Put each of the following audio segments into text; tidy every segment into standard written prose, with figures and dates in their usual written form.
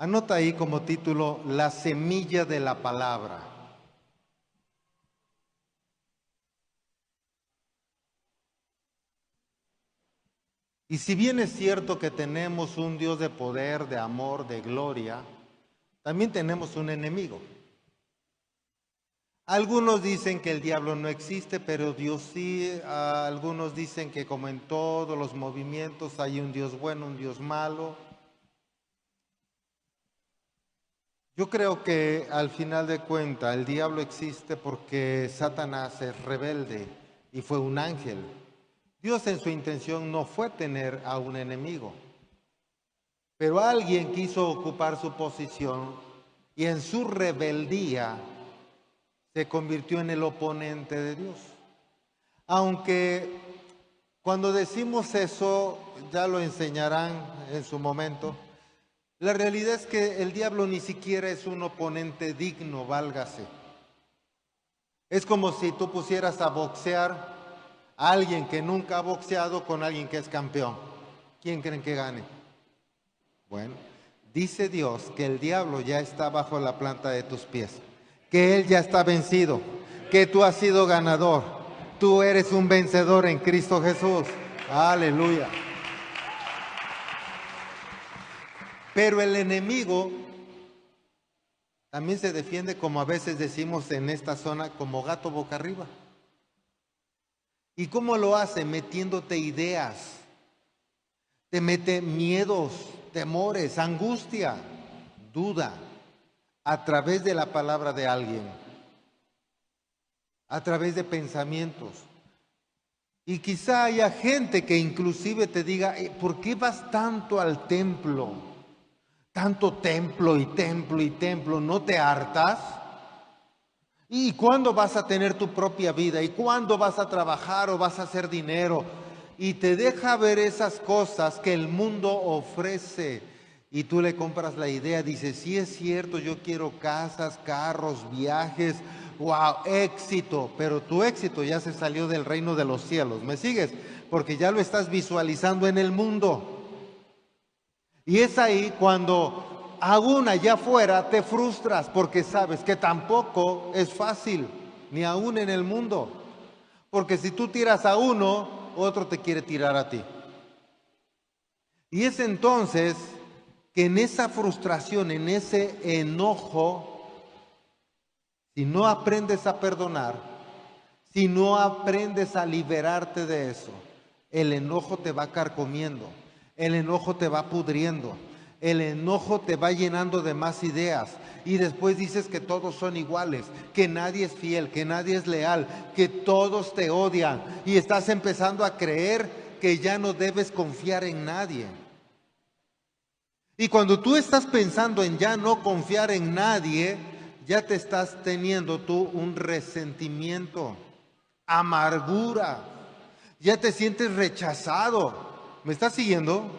Anota ahí como título, La semilla de la palabra. Y si bien es cierto que tenemos un Dios de poder, de amor, de gloria, también tenemos un enemigo. Algunos dicen que el diablo no existe, pero Dios sí. Algunos dicen que como en todos los movimientos hay un Dios bueno, un Dios malo. Yo creo que al final de cuentas el diablo existe porque Satanás es rebelde y fue un ángel. Dios en su intención no fue tener a un enemigo, pero alguien quiso ocupar su posición y en su rebeldía se convirtió en el oponente de Dios. Aunque cuando decimos eso, ya lo enseñarán en su momento, la realidad es que el diablo ni siquiera es un oponente digno, válgase. Es como si tú pusieras a boxear a alguien que nunca ha boxeado con alguien que es campeón. ¿Quién creen que gane? Bueno, dice Dios que el diablo ya está bajo la planta de tus pies, que él ya está vencido, que tú has sido ganador, tú eres un vencedor en Cristo Jesús. Aleluya. Pero el enemigo también se defiende, como a veces decimos en esta zona, como gato boca arriba. ¿Y cómo lo hace? Metiéndote ideas, te mete miedos, temores, angustia, duda, a través de la palabra de alguien, a través de pensamientos. Y quizá haya gente que inclusive te diga, ¿por qué vas tanto al templo? Tanto templo y templo y templo, ¿no te hartas? ¿Y cuándo vas a tener tu propia vida? ¿Y cuándo vas a trabajar o vas a hacer dinero? Y te deja ver esas cosas que el mundo ofrece. Y tú le compras la idea, dices, sí es cierto, yo quiero casas, carros, viajes, wow, éxito. Pero tu éxito ya se salió del reino de los cielos. ¿Me sigues? Porque ya lo estás visualizando en el mundo. Y es ahí cuando aún allá afuera te frustras porque sabes que tampoco es fácil, ni aún en el mundo. Porque si tú tiras a uno, otro te quiere tirar a ti. Y es entonces que en esa frustración, en ese enojo, si no aprendes a perdonar, si no aprendes a liberarte de eso, el enojo te va carcomiendo, el enojo te va pudriendo, el enojo te va llenando de más ideas y después dices que todos son iguales, que nadie es fiel, que nadie es leal, que todos te odian y estás empezando a creer que ya no debes confiar en nadie. Y cuando tú estás pensando en ya no confiar en nadie, ya te estás teniendo tú un resentimiento, amargura, ya te sientes rechazado. ¿Me estás siguiendo?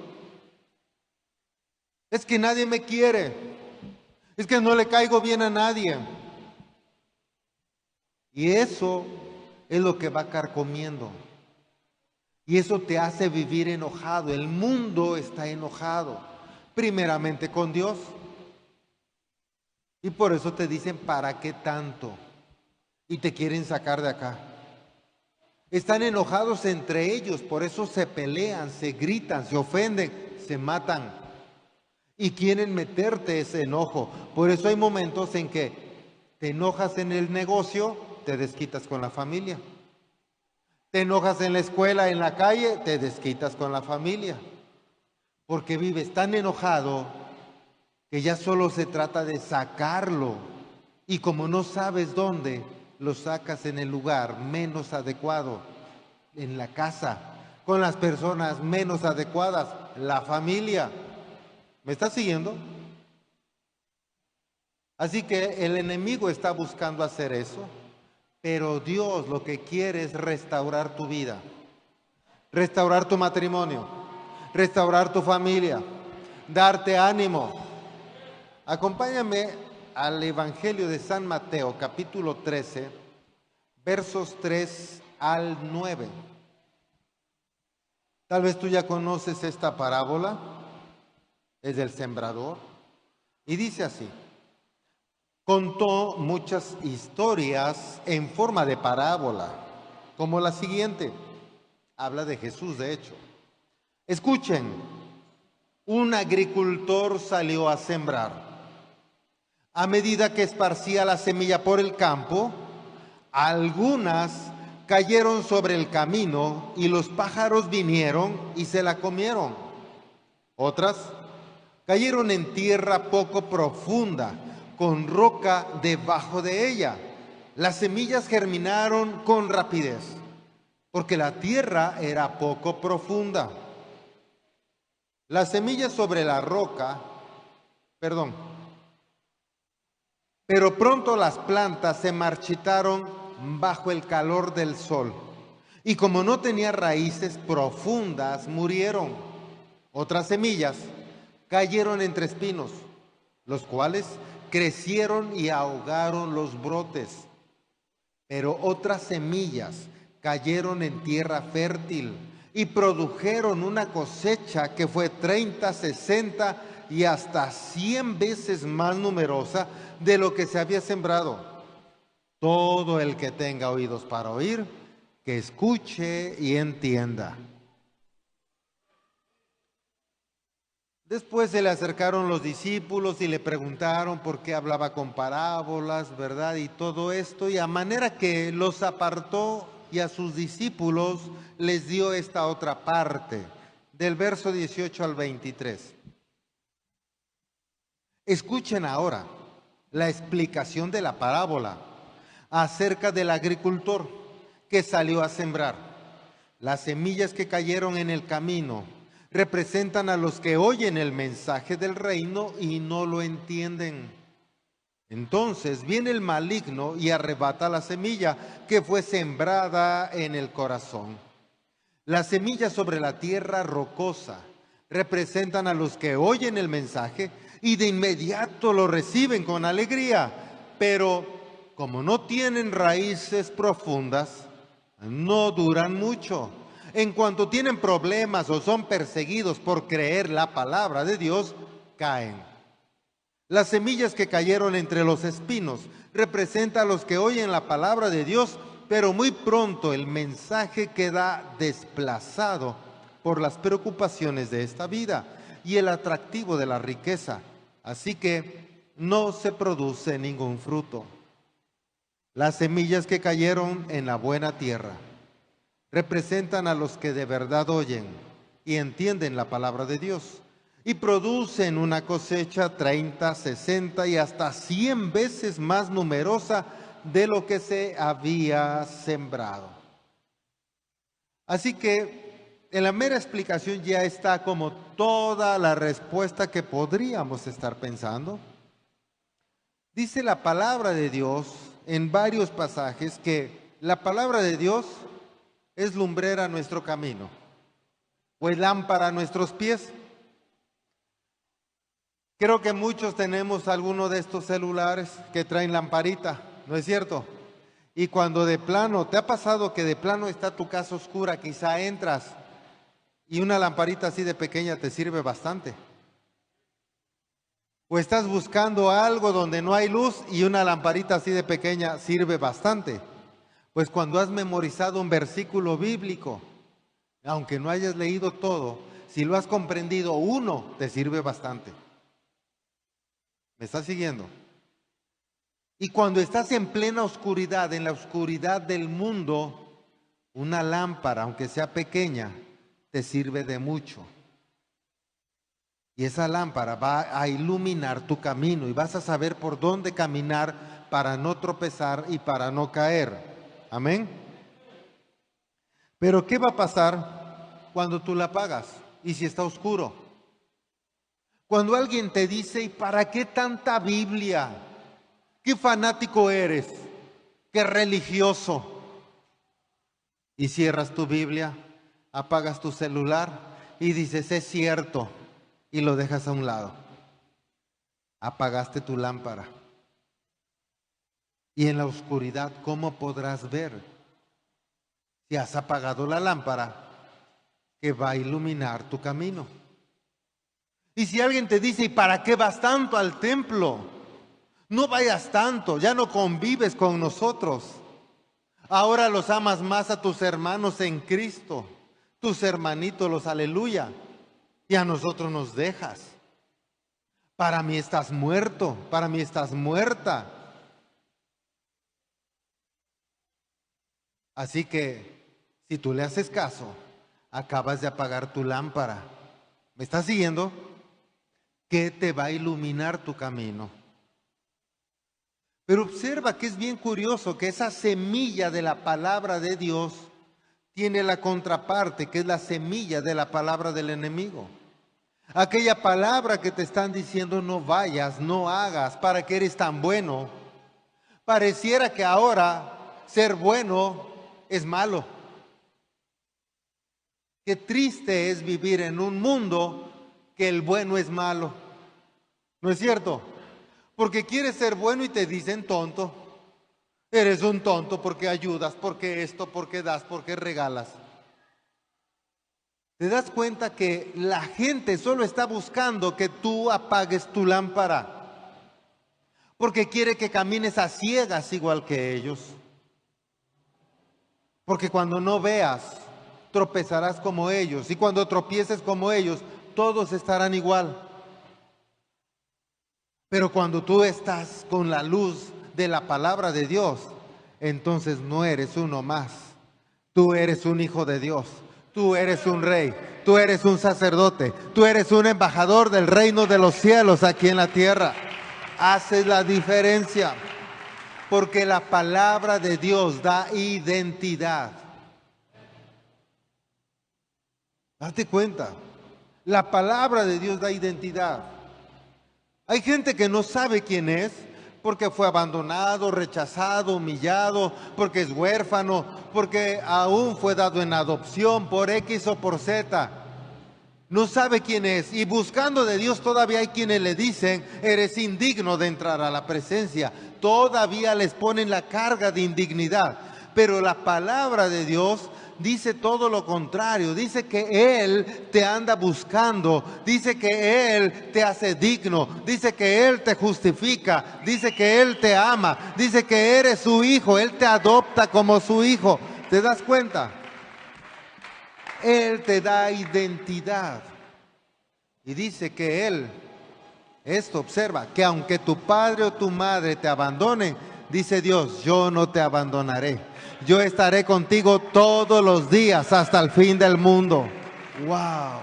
Es que nadie me quiere, es que no le caigo bien a nadie. Y eso es lo que va carcomiendo. Y eso te hace vivir enojado. El mundo está enojado, primeramente con Dios. Y por eso te dicen, ¿para qué tanto? Y te quieren sacar de acá. Están enojados entre ellos, por eso se pelean, se gritan, se ofenden, se matan. Y quieren meterte ese enojo. Por eso hay momentos en que te enojas en el negocio, te desquitas con la familia. Te enojas en la escuela, en la calle, te desquitas con la familia. Porque vives tan enojado que ya solo se trata de sacarlo. Y como no sabes dónde, lo sacas en el lugar menos adecuado, en la casa, con las personas menos adecuadas, la familia. ¿Me estás siguiendo? Así que el enemigo está buscando hacer eso, pero Dios lo que quiere es restaurar tu vida, restaurar tu matrimonio, restaurar tu familia, darte ánimo. Acompáñame al Evangelio de San Mateo, capítulo 13, versos 3 al 9. Tal vez tú ya conoces esta parábola, es del sembrador. Y dice así: contó muchas historias en forma de parábola, como la siguiente. Habla de Jesús, de hecho. Escuchen, un agricultor salió a sembrar. A medida que esparcía la semilla por el campo, algunas cayeron sobre el camino y los pájaros vinieron y se la comieron. Otras cayeron en tierra poco profunda, con roca debajo de ella. Las semillas germinaron con rapidez, porque la tierra era poco profunda. Las semillas sobre la roca, pero pronto las plantas se marchitaron bajo el calor del sol, y como no tenía raíces profundas, murieron. Otras semillas cayeron entre espinos, los cuales crecieron y ahogaron los brotes. Pero otras semillas cayeron en tierra fértil y produjeron una cosecha que fue 30, 60 y hasta 100 veces más numerosa de lo que se había sembrado. Todo el que tenga oídos para oír, que escuche y entienda. Después se le acercaron los discípulos y le preguntaron por qué hablaba con parábolas, ¿verdad? Y todo esto, y a manera que los apartó y a sus discípulos les dio esta otra parte, del verso 18 al 23. Escuchen ahora la explicación de la parábola acerca del agricultor que salió a sembrar. Las semillas que cayeron en el camino representan a los que oyen el mensaje del reino y no lo entienden. Entonces viene el maligno y arrebata la semilla que fue sembrada en el corazón. Las semillas sobre la tierra rocosa representan a los que oyen el mensaje y de inmediato lo reciben con alegría, pero como no tienen raíces profundas, no duran mucho. En cuanto tienen problemas o son perseguidos por creer la palabra de Dios, caen. Las semillas que cayeron entre los espinos representan a los que oyen la palabra de Dios, pero muy pronto el mensaje queda desplazado por las preocupaciones de esta vida y el atractivo de la riqueza. Así que no se produce ningún fruto. Las semillas que cayeron en la buena tierra representan a los que de verdad oyen y entienden la palabra de Dios y producen una cosecha 30, 60 y hasta 100 veces más numerosa de lo que se había sembrado. Así que en la mera explicación ya está como toda la respuesta que podríamos estar pensando. Dice la palabra de Dios en varios pasajes que la palabra de Dios es lumbrera a nuestro camino, o es lámpara a nuestros pies. Creo que muchos tenemos alguno de estos celulares que traen lamparita, ¿no es cierto? Y cuando de plano, ¿te ha pasado que de plano está tu casa oscura? Quizá entras y una lamparita así de pequeña te sirve bastante. O estás buscando algo donde no hay luz y una lamparita así de pequeña sirve bastante. Pues cuando has memorizado un versículo bíblico, aunque no hayas leído todo, si lo has comprendido, uno te sirve bastante. ¿Me estás siguiendo? Y cuando estás en plena oscuridad, en la oscuridad del mundo, una lámpara, aunque sea pequeña, te sirve de mucho. Y esa lámpara va a iluminar tu camino y vas a saber por dónde caminar para no tropezar y para no caer. Amén. Pero ¿qué va a pasar cuando tú la apagas y si está oscuro? Cuando alguien te dice, ¿y para qué tanta Biblia? ¿Qué fanático eres? ¿Qué religioso? Y cierras tu Biblia, apagas tu celular y dices, es cierto, y lo dejas a un lado. Apagaste tu lámpara. Y en la oscuridad, ¿cómo podrás ver? Si has apagado la lámpara que va a iluminar tu camino. Y si alguien te dice, ¿y para qué vas tanto al templo? No vayas tanto, ya no convives con nosotros. Ahora los amas más a tus hermanos en Cristo, tus hermanitos, los aleluya, y a nosotros nos dejas. Para mí estás muerto, para mí estás muerta. Así que, si tú le haces caso, acabas de apagar tu lámpara. ¿Me estás siguiendo? ¿Qué te va a iluminar tu camino? Pero observa que es bien curioso que esa semilla de la palabra de Dios tiene la contraparte, que es la semilla de la palabra del enemigo. Aquella palabra que te están diciendo no vayas, no hagas, para que eres tan bueno. Pareciera que ahora ser bueno es malo. Qué triste es vivir en un mundo que el bueno es malo. ¿No es cierto? Porque quieres ser bueno y te dicen tonto. Eres un tonto porque ayudas, porque esto, porque das, porque regalas. ¿Te das cuenta que la gente solo está buscando que tú apagues tu lámpara? Porque quiere que camines a ciegas igual que ellos. Porque cuando no veas, tropezarás como ellos. Y cuando tropieces como ellos, todos estarán igual. Pero cuando tú estás con la luz de la palabra de Dios, entonces no eres uno más. Tú eres un hijo de Dios. Tú eres un rey. Tú eres un sacerdote. Tú eres un embajador del reino de los cielos aquí en la tierra. Haces la diferencia. Porque la palabra de Dios da identidad. Date cuenta. La palabra de Dios da identidad. Hay gente que no sabe quién es porque fue abandonado, rechazado, humillado, porque es huérfano, porque aún fue dado en adopción por X o por Z. No sabe quién es y buscando de Dios todavía hay quienes le dicen, eres indigno de entrar a la presencia. Todavía les ponen la carga de indignidad. Pero la palabra de Dios dice todo lo contrario, dice que Él te anda buscando, dice que Él te hace digno, dice que Él te justifica, dice que Él te ama, dice que eres su hijo, Él te adopta como su hijo. ¿Te das cuenta? Él te da identidad y dice que Él, esto observa, que aunque tu padre o tu madre te abandone, dice Dios, yo no te abandonaré. Yo estaré contigo todos los días hasta el fin del mundo. ¡Wow!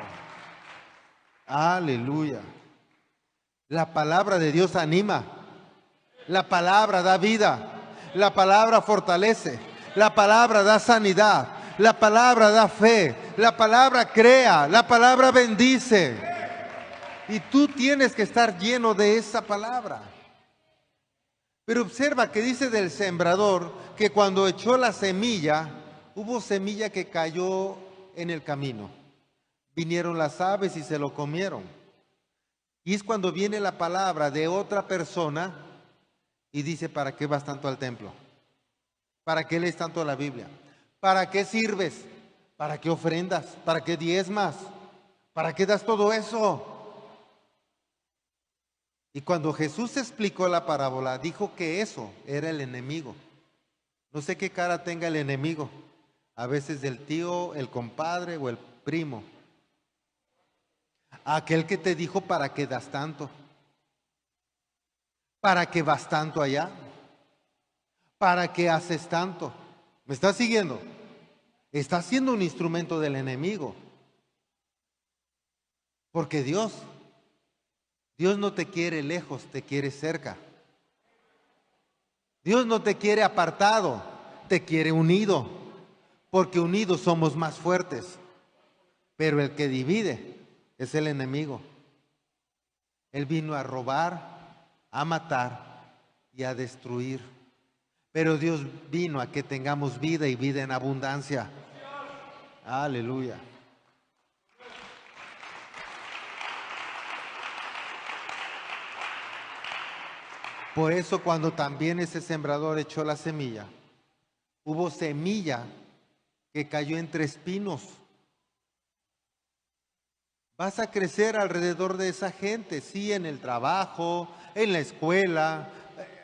Aleluya. La palabra de Dios anima. La palabra da vida. La palabra fortalece. La palabra da sanidad. La palabra da fe. La palabra crea. La palabra bendice. Y tú tienes que estar lleno de esa palabra. Pero observa que dice del sembrador que cuando echó la semilla, hubo semilla que cayó en el camino. Vinieron las aves y se lo comieron. Y es cuando viene la palabra de otra persona y dice, ¿para qué vas tanto al templo? ¿Para qué lees tanto la Biblia? ¿Para qué sirves? ¿Para qué ofrendas? ¿Para qué diezmas? ¿Para qué das todo eso? Y cuando Jesús explicó la parábola, dijo que eso era el enemigo. No sé qué cara tenga el enemigo. A veces el tío, el compadre o el primo. Aquel que te dijo, ¿para qué das tanto? ¿Para qué vas tanto allá? ¿Para qué haces tanto? ¿Me estás siguiendo? Estás siendo un instrumento del enemigo. Porque Dios no te quiere lejos, te quiere cerca. Dios no te quiere apartado, te quiere unido, porque unidos somos más fuertes. Pero el que divide es el enemigo. Él vino a robar, a matar y a destruir. Pero Dios vino a que tengamos vida y vida en abundancia. Aleluya. Por eso cuando también ese sembrador echó la semilla, hubo semilla que cayó entre espinos. Vas a crecer alrededor de esa gente, sí, en el trabajo, en la escuela,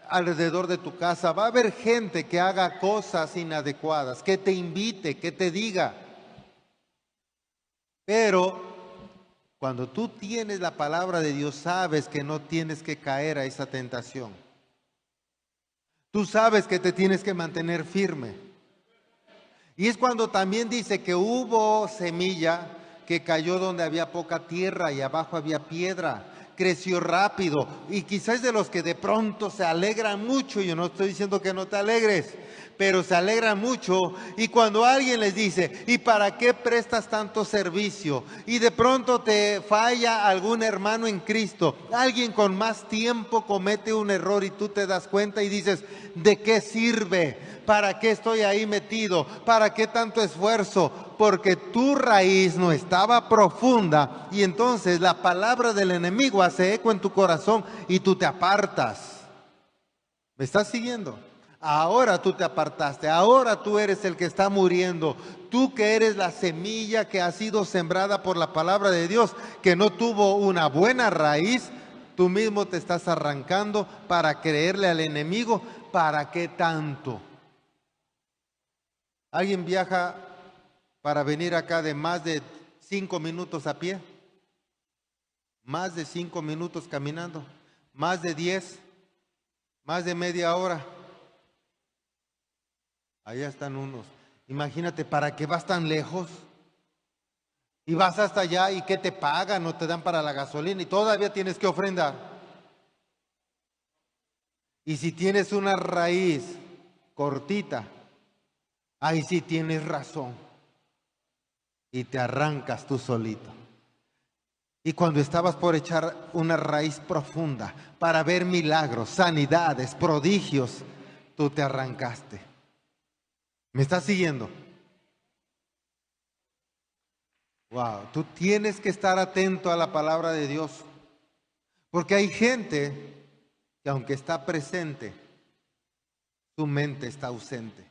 alrededor de tu casa. Va a haber gente que haga cosas inadecuadas, que te invite, que te diga. Pero cuando tú tienes la palabra de Dios, sabes que no tienes que caer a esa tentación. Tú sabes que te tienes que mantener firme. Y es cuando también dice que hubo semilla que cayó donde había poca tierra y abajo había piedra. Creció rápido y quizás de los que de pronto se alegran mucho. Yo no estoy diciendo que no te alegres, pero se alegran mucho. Y cuando alguien les dice, ¿y para qué prestas tanto servicio? Y de pronto te falla algún hermano en Cristo, alguien con más tiempo comete un error y tú te das cuenta y dices, ¿de qué sirve? ¿Para qué estoy ahí metido? ¿Para qué tanto esfuerzo? Porque tu raíz no estaba profunda y entonces la palabra del enemigo hace eco en tu corazón y tú te apartas. ¿Me estás siguiendo? Ahora tú te apartaste, ahora tú eres el que está muriendo, tú que eres la semilla que ha sido sembrada por la palabra de Dios, que no tuvo una buena raíz, tú mismo te estás arrancando para creerle al enemigo. ¿Para qué tanto? ¿Alguien viaja para venir acá de más de 5 minutos a pie? Más de 5 minutos caminando, más de 10, más de media hora. Allá están unos. Imagínate, ¿para qué vas tan lejos? Y vas hasta allá y ¿qué te pagan? No te dan para la gasolina y todavía tienes que ofrendar. Y si tienes una raíz cortita, ahí sí tienes razón. Y te arrancas tú solito. Y cuando estabas por echar una raíz profunda para ver milagros, sanidades, prodigios, tú te arrancaste. ¿Me estás siguiendo? Wow, tú tienes que estar atento a la palabra de Dios. Porque hay gente que aunque está presente, su mente está ausente.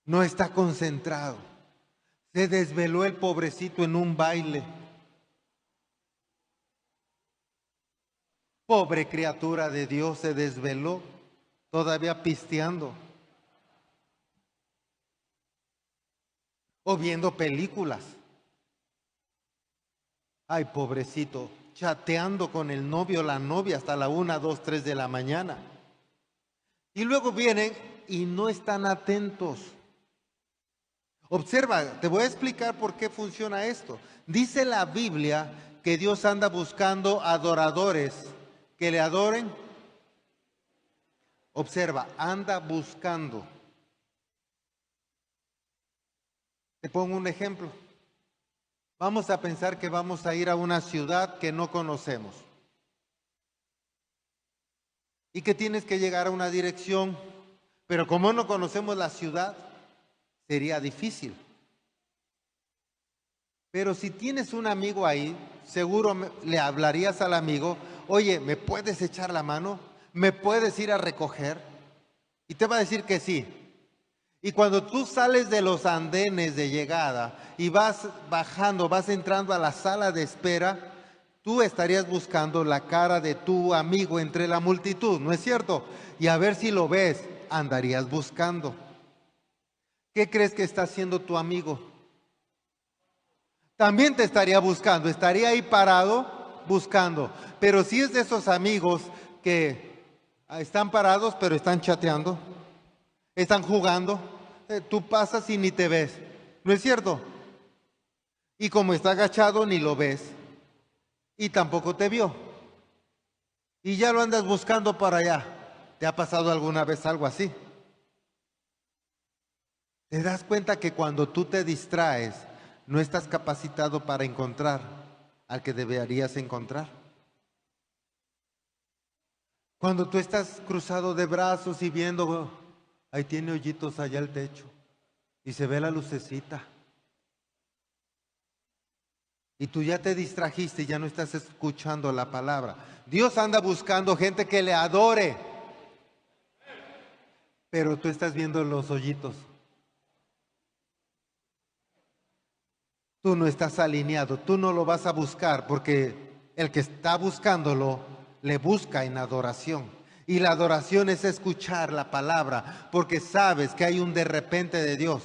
No está concentrado. Se desveló el pobrecito en un baile. Pobre criatura de Dios, se desveló, todavía pisteando. O viendo películas. Ay, pobrecito, chateando con el novio o la novia hasta la 1, 2, 3 de la mañana. Y luego vienen y no están atentos. Observa, te voy a explicar por qué funciona esto. Dice la Biblia que Dios anda buscando adoradores que le adoren. Observa, anda buscando. Te pongo un ejemplo. Vamos a pensar que vamos a ir a una ciudad que no conocemos y que tienes que llegar a una dirección, pero como no conocemos la ciudad, sería difícil. Pero si tienes un amigo ahí, seguro le hablarías al amigo, oye, ¿me puedes echar la mano? ¿Me puedes ir a recoger? Y te va a decir que sí. Y cuando tú sales de los andenes de llegada y vas bajando, vas entrando a la sala de espera, tú estarías buscando la cara de tu amigo entre la multitud, ¿no es cierto? Y a ver si lo ves, andarías buscando. ¿Qué crees que está haciendo tu amigo? También te estaría buscando, estaría ahí parado buscando. Pero si es de esos amigos que están parados pero están chateando, están jugando, tú pasas y ni te ves, ¿no es cierto? Y como está agachado ni lo ves y tampoco te vio. Y ya lo andas buscando para allá. ¿Te ha pasado alguna vez algo así? ¿Te das cuenta que cuando tú te distraes, no estás capacitado para encontrar al que deberías encontrar? Cuando tú estás cruzado de brazos y viendo, ahí tiene hoyitos allá el techo y se ve la lucecita. Y tú ya te distrajiste y ya no estás escuchando la palabra. Dios anda buscando gente que le adore, pero tú estás viendo los hoyitos. tú no estás alineado, tú no lo vas a buscar, porque el que está buscándolo le busca en adoración. Y la adoración es escuchar la palabra, porque sabes que hay un de repente de Dios.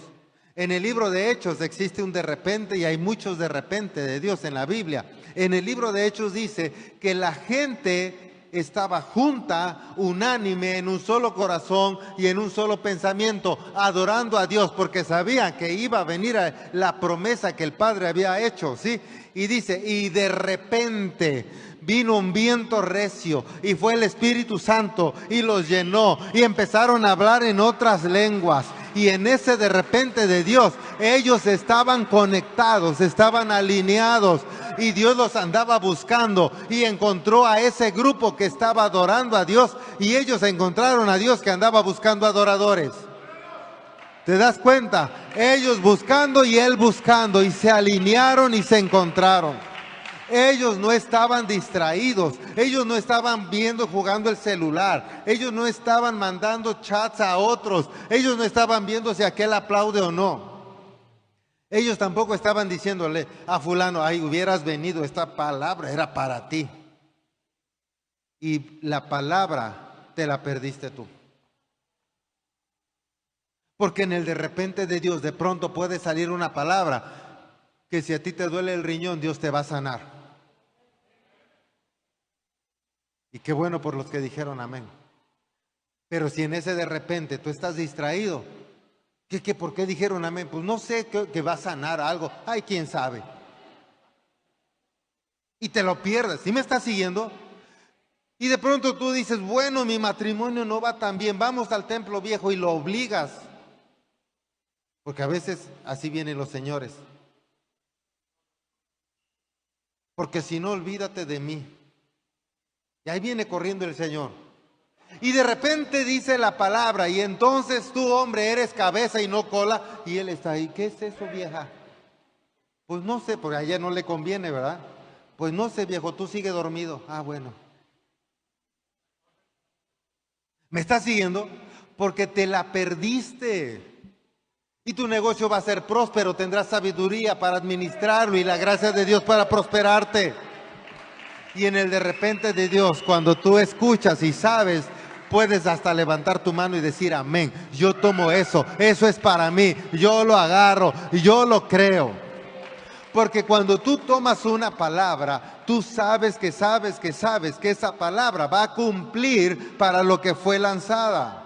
En el libro de Hechos existe un de repente y hay muchos de repente de Dios en la Biblia. En el libro de Hechos dice que la gente estaba junta, unánime, en un solo corazón y en un solo pensamiento, adorando a Dios, porque sabían que iba a venir la promesa que el Padre había hecho, ¿sí? Y dice, y de repente vino un viento recio y fue el Espíritu Santo y los llenó y empezaron a hablar en otras lenguas. Y en ese de repente de Dios, ellos estaban conectados, estaban alineados y Dios los andaba buscando y encontró a ese grupo que estaba adorando a Dios y ellos encontraron a Dios que andaba buscando adoradores. ¿Te das cuenta? Ellos buscando y él buscando y se alinearon y se encontraron. Ellos no estaban distraídos, ellos no estaban viendo, jugando el celular, ellos no estaban mandando chats a otros, ellos no estaban viendo si aquel aplaude o no. Ellos tampoco estaban diciéndole a fulano, ay, hubieras venido, esta palabra era para ti. Y la palabra te la perdiste tú. Porque en el de repente de Dios de pronto puede salir una palabra que si a ti te duele el riñón, Dios te va a sanar. Y qué bueno por los que dijeron amén. Pero si en ese de repente tú estás distraído, ¿por qué dijeron amén? Pues no sé que va a sanar algo. Ay, quién sabe. Y te lo pierdes. ¿Sí me estás siguiendo? Y de pronto tú dices, bueno, mi matrimonio no va tan bien, vamos al templo viejo y lo obligas. Porque a veces así vienen los señores. Porque si no, olvídate de mí. Y ahí viene corriendo el Señor. Y de repente dice la palabra, y entonces tú, hombre, eres cabeza y no cola. Y él está ahí, ¿qué es eso, vieja? Pues no sé, porque a ella no le conviene, ¿verdad? Pues no sé, viejo, tú sigue dormido. Ah, bueno. ¿Me estás siguiendo? Porque te la perdiste. Y tu negocio va a ser próspero, tendrás sabiduría para administrarlo y la gracia de Dios para prosperarte. Y en el de repente de Dios, cuando tú escuchas y sabes, puedes hasta levantar tu mano y decir amén. Yo tomo eso, eso es para mí, yo lo agarro, yo lo creo. Porque cuando tú tomas una palabra, tú sabes que esa palabra va a cumplir para lo que fue lanzada.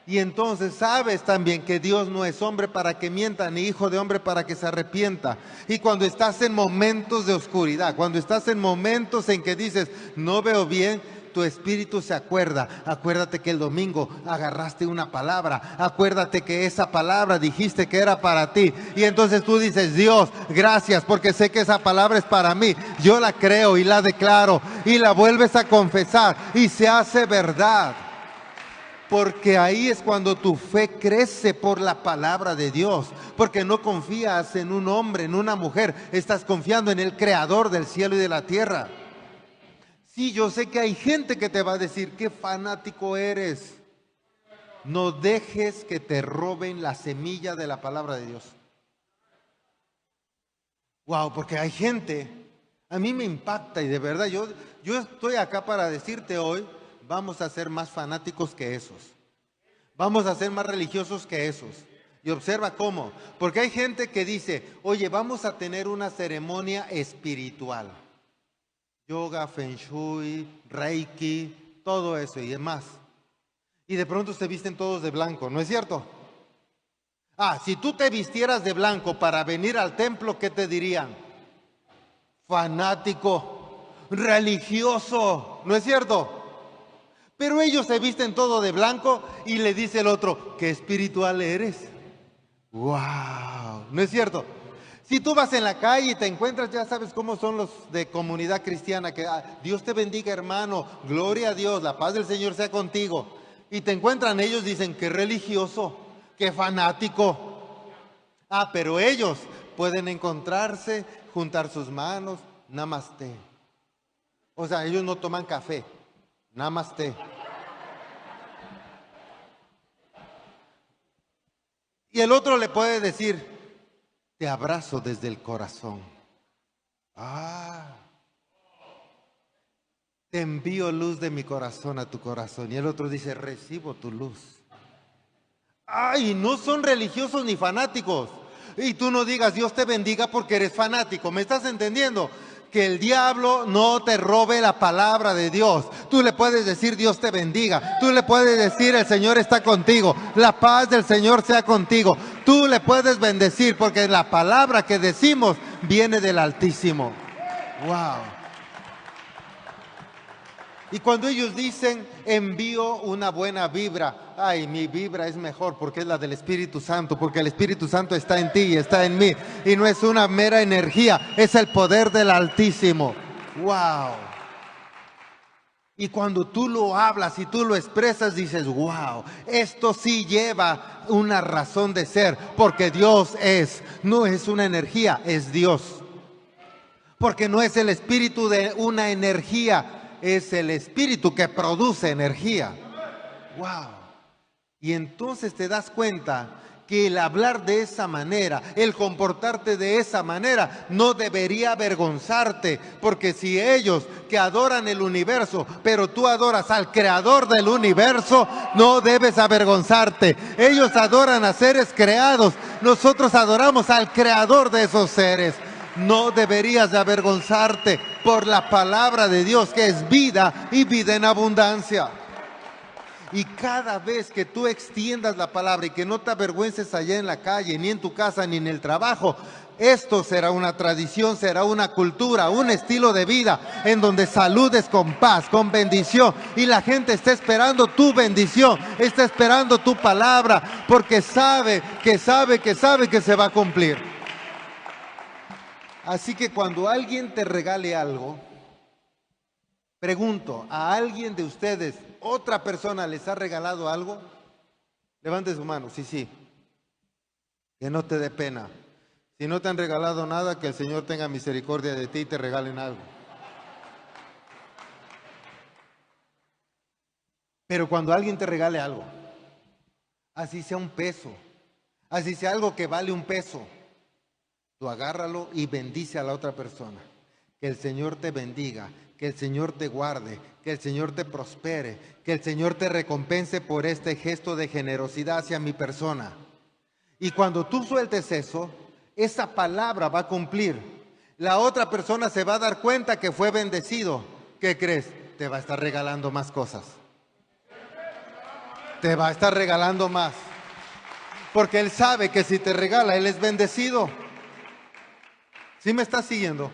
Y entonces sabes también que Dios no es hombre para que mienta, ni hijo de hombre para que se arrepienta. Y cuando estás en momentos de oscuridad, cuando estás en momentos en que dices, no veo bien, tu espíritu se acuerda. Acuérdate que el domingo agarraste una palabra. Acuérdate que esa palabra dijiste que era para ti. Y entonces tú dices, Dios, gracias porque sé que esa palabra es para mí. Yo la creo y la declaro y la vuelves a confesar y se hace verdad. Porque ahí es cuando tu fe crece por la palabra de Dios. Porque no confías en un hombre, en una mujer. Estás confiando en el creador del cielo y de la tierra. Sí, yo sé que hay gente que te va a decir, qué fanático eres. No dejes que te roben la semilla de la palabra de Dios. Wow, porque hay gente, a mí me impacta y de verdad yo estoy acá para decirte hoy, vamos a ser más fanáticos que esos. Vamos a ser más religiosos que esos. Y observa cómo. Porque hay gente que dice, oye, vamos a tener una ceremonia espiritual. Yoga, Feng Shui, Reiki, todo eso y demás. Y de pronto se visten todos de blanco, ¿no es cierto? Ah, si tú te vistieras de blanco para venir al templo, ¿qué te dirían? Fanático, religioso, ¿no es cierto? Pero ellos se visten todo de blanco y le dice el otro, qué espiritual eres. ¡Wow! ¿No es cierto? Si tú vas en la calle y te encuentras, ya sabes cómo son los de comunidad cristiana, que Dios te bendiga, hermano, gloria a Dios, la paz del Señor sea contigo. Y te encuentran ellos, dicen, qué religioso, qué fanático. Ah, pero ellos pueden encontrarse, juntar sus manos, namaste. O sea, ellos no toman café, namaste. Y el otro le puede decir, te abrazo desde el corazón. Te envío luz de mi corazón a tu corazón. Y el otro dice, recibo tu luz. Ay, no son religiosos ni fanáticos. Y tú no digas, Dios te bendiga porque eres fanático. ¿Me estás entendiendo? Que el diablo no te robe la palabra de Dios. Tú le puedes decir, Dios te bendiga. Tú le puedes decir, el Señor está contigo. La paz del Señor sea contigo. Tú le puedes bendecir porque la palabra que decimos viene del Altísimo. Wow. Y cuando ellos dicen, envío una buena vibra, ay, mi vibra es mejor porque es la del Espíritu Santo, porque el Espíritu Santo está en ti y está en mí. Y no es una mera energía, es el poder del Altísimo. ¡Wow! Y cuando tú lo hablas y tú lo expresas, dices, wow, esto sí lleva una razón de ser, porque Dios no es una energía, es Dios. Porque no es el espíritu de una energía, es el espíritu que produce energía. ¡Wow! Y entonces te das cuenta que el hablar de esa manera, el comportarte de esa manera, no debería avergonzarte, porque si ellos que adoran el universo, pero tú adoras al creador del universo, no debes avergonzarte. Ellos adoran a seres creados, nosotros adoramos al creador de esos seres. No deberías de avergonzarte por la palabra de Dios, que es vida y vida en abundancia. Y cada vez que tú extiendas la palabra y que no te avergüences allá en la calle, ni en tu casa, ni en el trabajo, esto será una tradición, será una cultura, un estilo de vida en donde saludes con paz, con bendición. Y la gente está esperando tu bendición, está esperando tu palabra, porque sabe que se va a cumplir. Así que cuando alguien te regale algo, pregunto, ¿a alguien de ustedes, otra persona les ha regalado algo? Levante su mano, sí. Que no te dé pena. Si no te han regalado nada, que el Señor tenga misericordia de ti y te regalen algo. Pero cuando alguien te regale algo, así sea un peso, así sea algo que vale un peso, tú agárralo y bendice a la otra persona. Que el Señor te bendiga, que el Señor te guarde, que el Señor te prospere, que el Señor te recompense por este gesto de generosidad hacia mi persona. Y cuando tú sueltes eso, esa palabra va a cumplir. La otra persona se va a dar cuenta que fue bendecido. ¿Qué crees? Te va a estar regalando más cosas. Te va a estar regalando más. Porque Él sabe que si te regala, Él es bendecido. ¿Sí me estás siguiendo?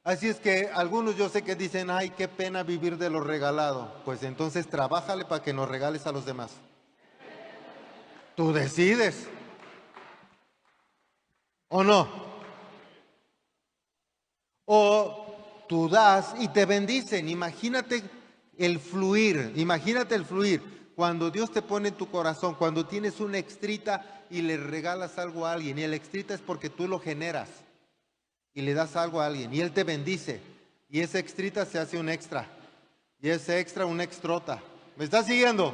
Así es que algunos yo sé que dicen, ay, qué pena vivir de lo regalado. Pues entonces trabájale para que nos regales a los demás. Tú decides. ¿O no? O tú das y te bendicen. Imagínate el fluir. Cuando Dios te pone en tu corazón, cuando tienes una extrita y le regalas algo a alguien. Y el extrita es porque tú lo generas. Y le das algo a alguien y Él te bendice y ese extrita se hace un extra y ese extra un extrota. ¿Me estás siguiendo?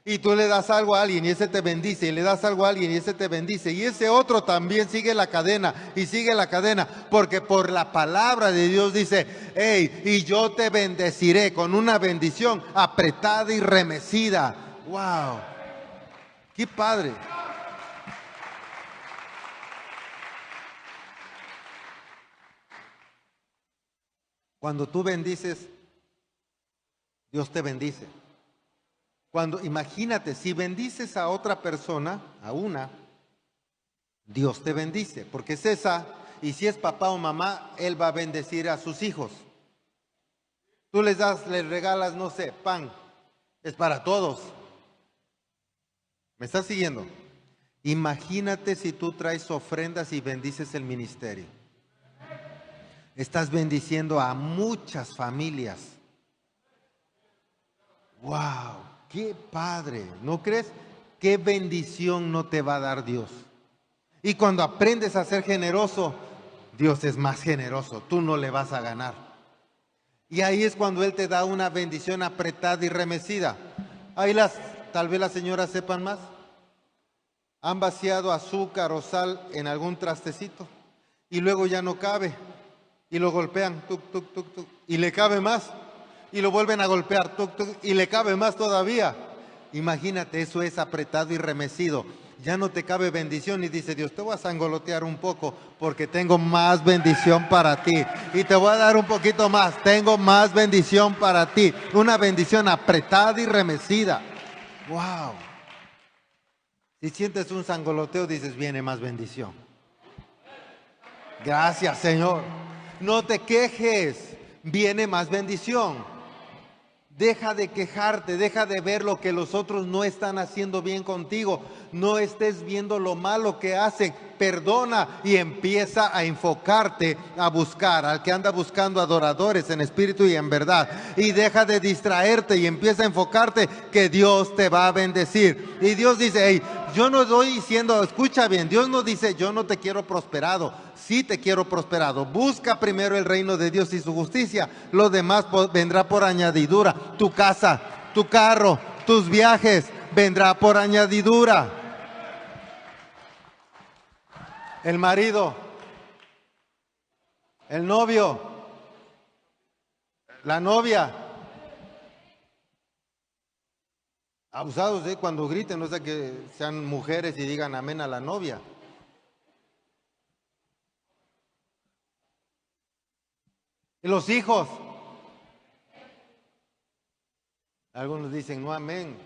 Y tú le das algo a alguien y ese te bendice y le das algo a alguien y ese te bendice y ese otro también sigue la cadena y sigue la cadena, porque por la palabra de Dios dice, hey, y yo te bendeciré con una bendición apretada y remecida. ¡Wow! ¡Qué padre! Cuando tú bendices, Dios te bendice. Imagínate, si bendices a otra persona, a una, Dios te bendice, porque es esa, y si es papá o mamá, Él va a bendecir a sus hijos. Tú les regalas, no sé, pan, es para todos. ¿Me estás siguiendo? Imagínate si tú traes ofrendas y bendices el ministerio. Estás bendiciendo a muchas familias. ¡Wow! ¡Qué padre! ¿No crees? ¿Qué bendición no te va a dar Dios? Y cuando aprendes a ser generoso, Dios es más generoso. Tú no le vas a ganar. Y ahí es cuando Él te da una bendición apretada y remecida. Ahí tal vez las señoras sepan más. Han vaciado azúcar o sal en algún trastecito y luego ya no cabe y lo golpean, tuc, tuc, tuc, tuc, y le cabe más y lo vuelven a golpear, tuc, tuc, y le cabe más todavía. Imagínate, eso es apretado y remecido. Ya no te cabe bendición y dice Dios, te voy a sangolotear un poco porque tengo más bendición para ti. Y te voy a dar un poquito más, tengo más bendición para ti. Una bendición apretada y remecida. ¡Wow! Si sientes un sangoloteo, dices, viene más bendición. Gracias, Señor. No te quejes, viene más bendición. Deja de quejarte, deja de ver lo que los otros no están haciendo bien contigo. No estés viendo lo malo que hacen. Perdona y empieza a enfocarte, a buscar al que anda buscando adoradores en espíritu y en verdad. Y deja de distraerte y empieza a enfocarte que Dios te va a bendecir. Y Dios dice, hey, yo no estoy diciendo, escucha bien, Dios no dice, yo no te quiero prosperado. Sí te quiero prosperado. Busca primero el reino de Dios y su justicia. Lo demás vendrá por añadidura. Tu casa, tu carro, tus viajes, vendrá por añadidura. El marido, el novio, la novia. Abusados de cuando griten, no sé que sean mujeres y digan amén a la novia. Y los hijos. Algunos dicen no amén.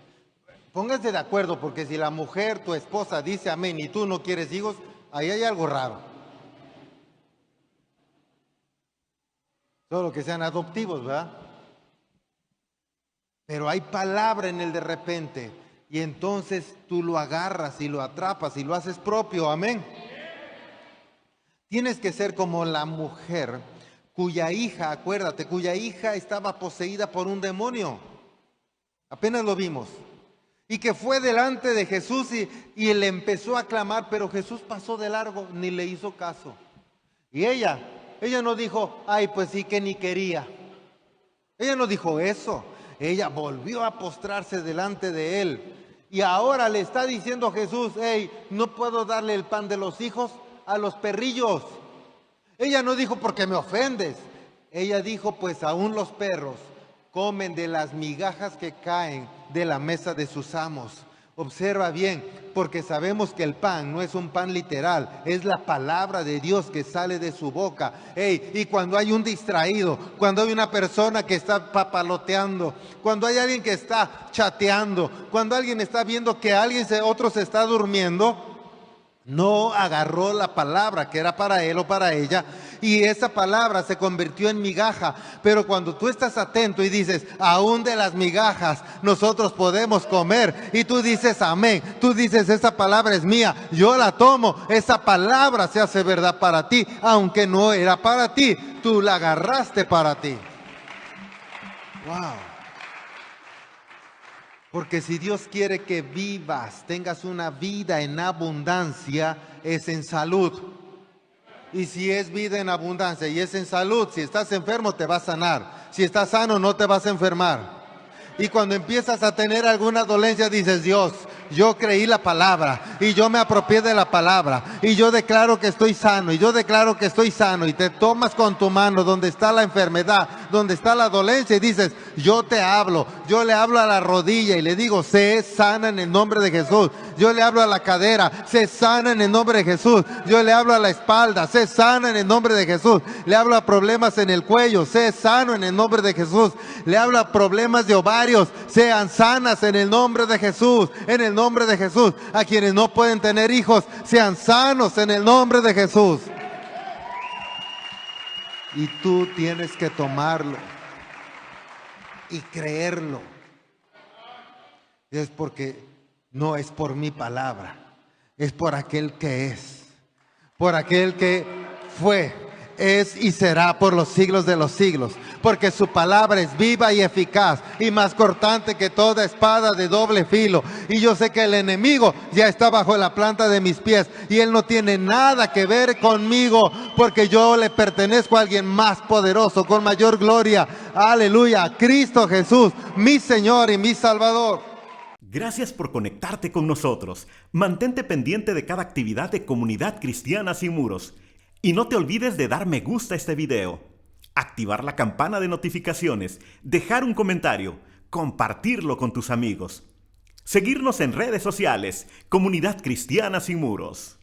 Pónganse de acuerdo porque si la mujer, tu esposa, dice amén y tú no quieres hijos, ahí hay algo raro. Solo que sean adoptivos, ¿verdad? Pero hay palabra en el de repente y entonces tú lo agarras y lo atrapas y lo haces propio, amén. Tienes que ser como la mujer cuya hija, acuérdate, cuya hija estaba poseída por un demonio. Apenas lo vimos. Y que fue delante de Jesús y le empezó a clamar, pero Jesús pasó de largo, ni le hizo caso. Y ella no dijo, ay, pues sí que ni quería. Ella no dijo eso. Ella volvió a postrarse delante de él. Y ahora le está diciendo a Jesús, hey, no puedo darle el pan de los hijos a los perrillos. Ella no dijo porque me ofendes. Ella dijo, pues aún los perros comen de las migajas que caen de la mesa de sus amos. Observa bien, porque sabemos que el pan no es un pan literal, es la palabra de Dios que sale de su boca. Hey, y cuando hay un distraído, cuando hay una persona que está papaloteando, cuando hay alguien que está chateando, cuando alguien está viendo que otro se está durmiendo, no agarró la palabra que era para él o para ella y esa palabra se convirtió en migaja. Pero cuando tú estás atento y dices, aún de las migajas nosotros podemos comer, y tú dices amén, tú dices esa palabra es mía, yo la tomo, esa palabra se hace verdad para ti, aunque no era para ti, tú la agarraste para ti. Wow. Porque si Dios quiere que vivas, tengas una vida en abundancia, es en salud. Y si es vida en abundancia y es en salud, si estás enfermo te va a sanar. Si estás sano no te vas a enfermar. Y cuando empiezas a tener alguna dolencia dices, Dios, yo creí la palabra y yo me apropié de la palabra y yo declaro que estoy sano y yo declaro que estoy sano, y te tomas con tu mano donde está la enfermedad, donde está la dolencia y dices, yo te hablo, yo le hablo a la rodilla y le digo, sé sana en el nombre de Jesús. Yo le hablo a la cadera, sé sana en el nombre de Jesús. Yo le hablo a la espalda, sé sana en el nombre de Jesús. Le hablo a problemas en el cuello, sé sano en el nombre de Jesús. Le hablo a problemas de ovarios, sean sanas en el nombre de Jesús, en el nombre de Jesús. A quienes no pueden tener hijos, sean sanos en el nombre de Jesús. Y tú tienes que tomarlo y creerlo. Es porque no es por mi palabra, es por aquel que es, por aquel que fue, es y será por los siglos de los siglos, porque su palabra es viva y eficaz y más cortante que toda espada de doble filo. Y yo sé que el enemigo ya está bajo la planta de mis pies y él no tiene nada que ver conmigo, porque yo le pertenezco a alguien más poderoso, con mayor gloria. Aleluya, Cristo Jesús, mi Señor y mi Salvador. Gracias por conectarte con nosotros. Mantente pendiente de cada actividad de Comunidad Cristiana Sin Muros. Y no te olvides de dar me gusta a este video, activar la campana de notificaciones, dejar un comentario, compartirlo con tus amigos. Seguirnos en redes sociales, Comunidad Cristiana Sin Muros.